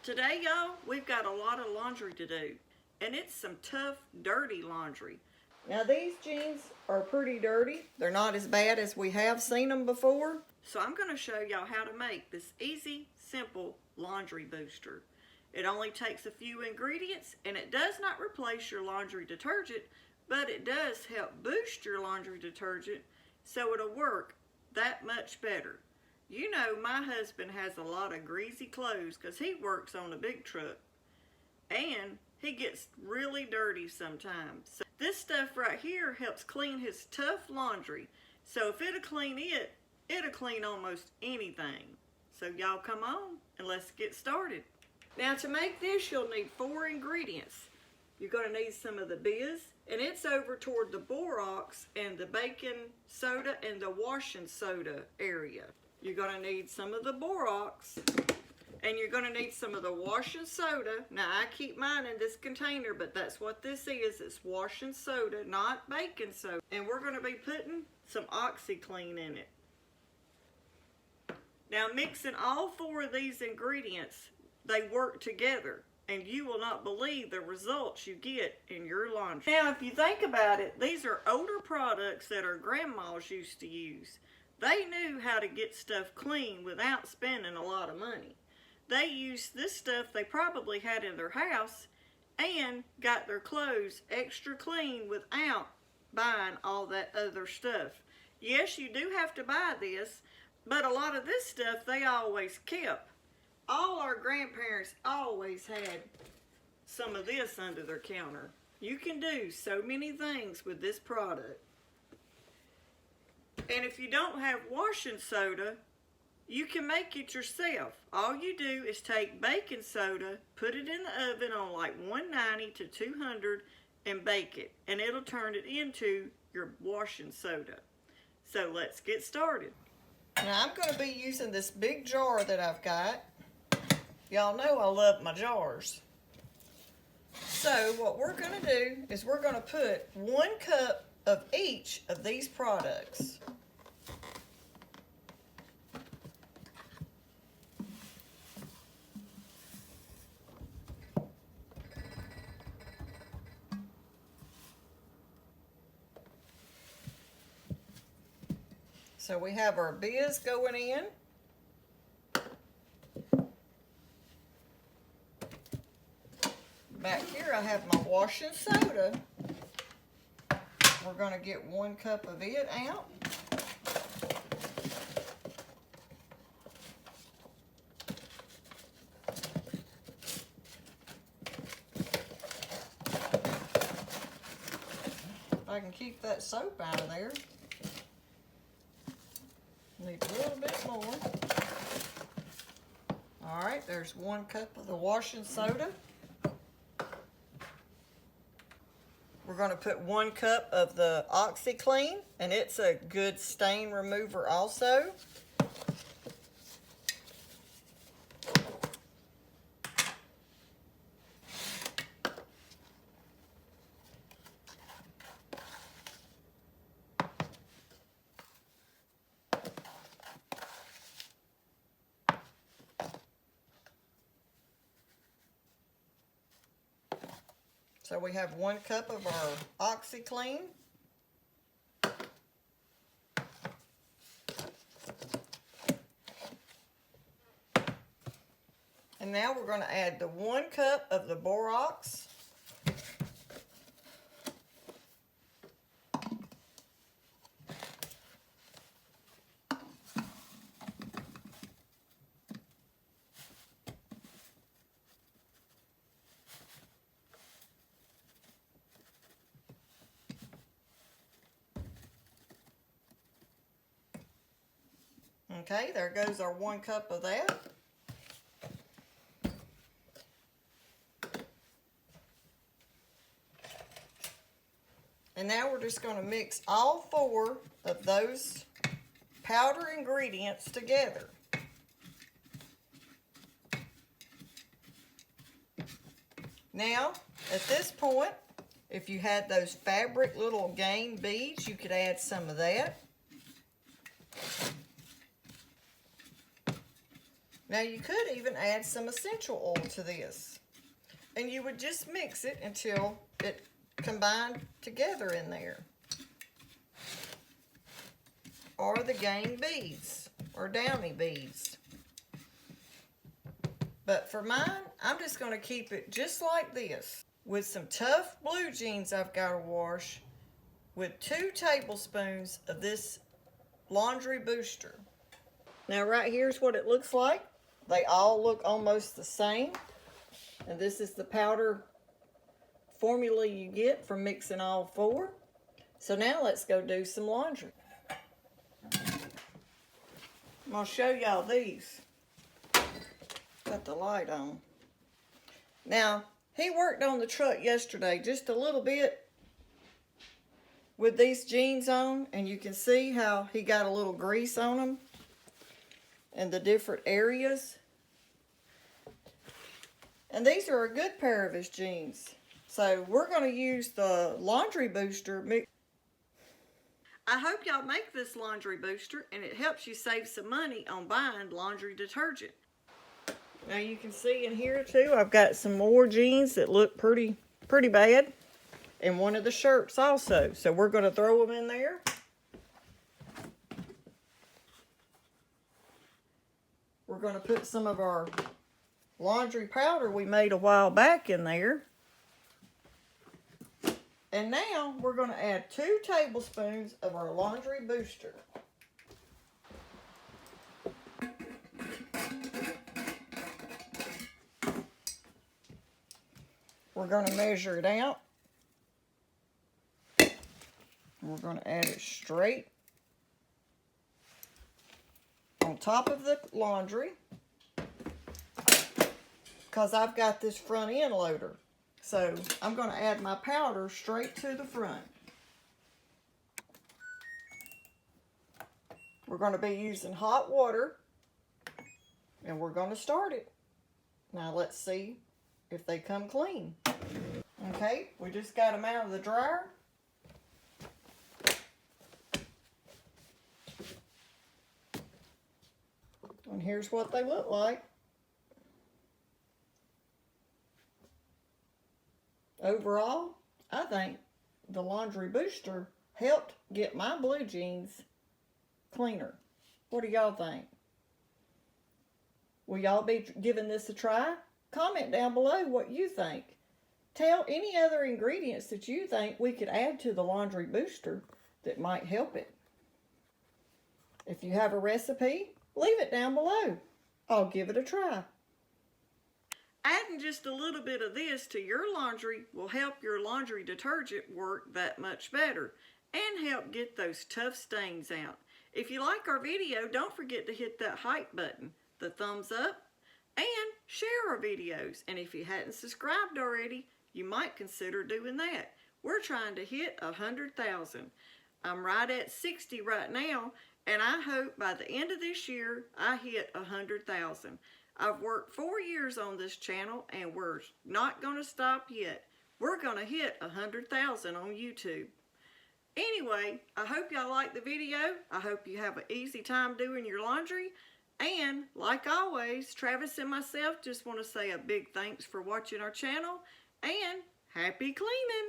Today, y'all, we've got a lot of laundry to do, and it's some tough, dirty laundry. Now, these jeans are pretty dirty. They're not as bad as we have seen them before. So I'm going to show y'all how to make this easy, simple laundry booster. It only takes a few ingredients, and it does not replace your laundry detergent, but it does help boost your laundry detergent so it'll work that much better. You know, my husband has a lot of greasy clothes because he works on a big truck, and he gets really dirty sometimes. So this stuff right here helps clean his tough laundry. So if it'll clean it, it'll clean almost anything. So y'all come on and let's get started. Now to make this, you'll need 4 ingredients. You're going to need some of the biz, and it's over toward the borax and the baking soda and the washing soda area. You're going to need some of the borax, and you're going to need some of the washing soda. Now, I keep mine in this container, but that's what this is. It's washing soda, not baking soda. And we're going to be putting some OxiClean in it. Now, mixing all 4 of these ingredients, they work together, and you will not believe the results you get in your laundry. Now, if you think about it, these are older products that our grandmas used to use. They knew how to get stuff clean without spending a lot of money. They used this stuff they probably had in their house and got their clothes extra clean without buying all that other stuff. Yes, you do have to buy this, but a lot of this stuff they always kept. All our grandparents always had some of this under their counter. You can do so many things with this product. And if you don't have washing soda, you can make it yourself. All you do is take baking soda, put it in the oven on like 190 to 200 and bake it. And it'll turn it into your washing soda. So let's get started. Now I'm going to be using this big jar that I've got. Y'all know I love my jars. So what we're going to do is we're going to put 1 cup of each of these products. So we have our biz going in. Back here I have my washing soda. We're going to get 1 cup of it out. If I can keep that soap out of there. Need a little bit more. All right, there's 1 cup of the washing soda. We're going to put 1 cup of the OxiClean, and it's a good stain remover also. So we have 1 cup of our OxiClean. And now we're going to add the 1 cup of the borax. Okay, there goes our 1 cup of that. And now we're just going to mix all 4 of those powder ingredients together. Now, at this point, if you had those fabric little game beads, you could add some of that. Now you could even add some essential oil to this. And you would just mix it until it combined together in there. Or the gang beads, or downy beads. But for mine, I'm just going to keep it just like this. With some tough blue jeans I've got to wash with 2 tablespoons of this laundry booster. Now right here's what it looks like. They all look almost the same. And this is the powder formula you get from mixing all 4. So now let's go do some laundry. I'm going to show y'all these. Got the light on. Now, he worked on the truck yesterday just a little bit with these jeans on, and you can see how he got a little grease on them and the different areas. And these are a good pair of his jeans. So we're going to use the laundry booster mix. I hope y'all make this laundry booster and it helps you save some money on buying laundry detergent. Now you can see in here too, I've got some more jeans that look pretty bad. And one of the shirts also. So we're going to throw them in there. We're going to put some of our laundry powder we made a while back in there. And now we're going to add 2 tablespoons of our laundry booster. We're going to measure it out. We're going to add it straight on top of the laundry, because I've got this front end loader. So I'm going to add my powder straight to the front. We're going to be using hot water, and we're going to start it. Now let's see if they come clean. Okay, we just got them out of the dryer. And here's what they look like. Overall, I think the laundry booster helped get my blue jeans cleaner. What do y'all think? Will y'all be giving this a try? Comment down below what you think. Tell any other ingredients that you think we could add to the laundry booster that might help it. If you have a recipe, leave it down below. I'll give it a try. Adding just a little bit of this to your laundry will help your laundry detergent work that much better and help get those tough stains out. If you like our video, don't forget to hit that hype button, the thumbs up, and share our videos. And if you hadn't subscribed already, you might consider doing that. We're trying to hit 100,000. I'm right at 60 right now, and I hope by the end of this year, I hit 100,000. I've worked 4 years on this channel, and we're not going to stop yet. We're going to hit 100,000 on YouTube. Anyway, I hope y'all liked the video. I hope you have an easy time doing your laundry. And like always, Travis and myself just want to say a big thanks for watching our channel, and happy cleaning!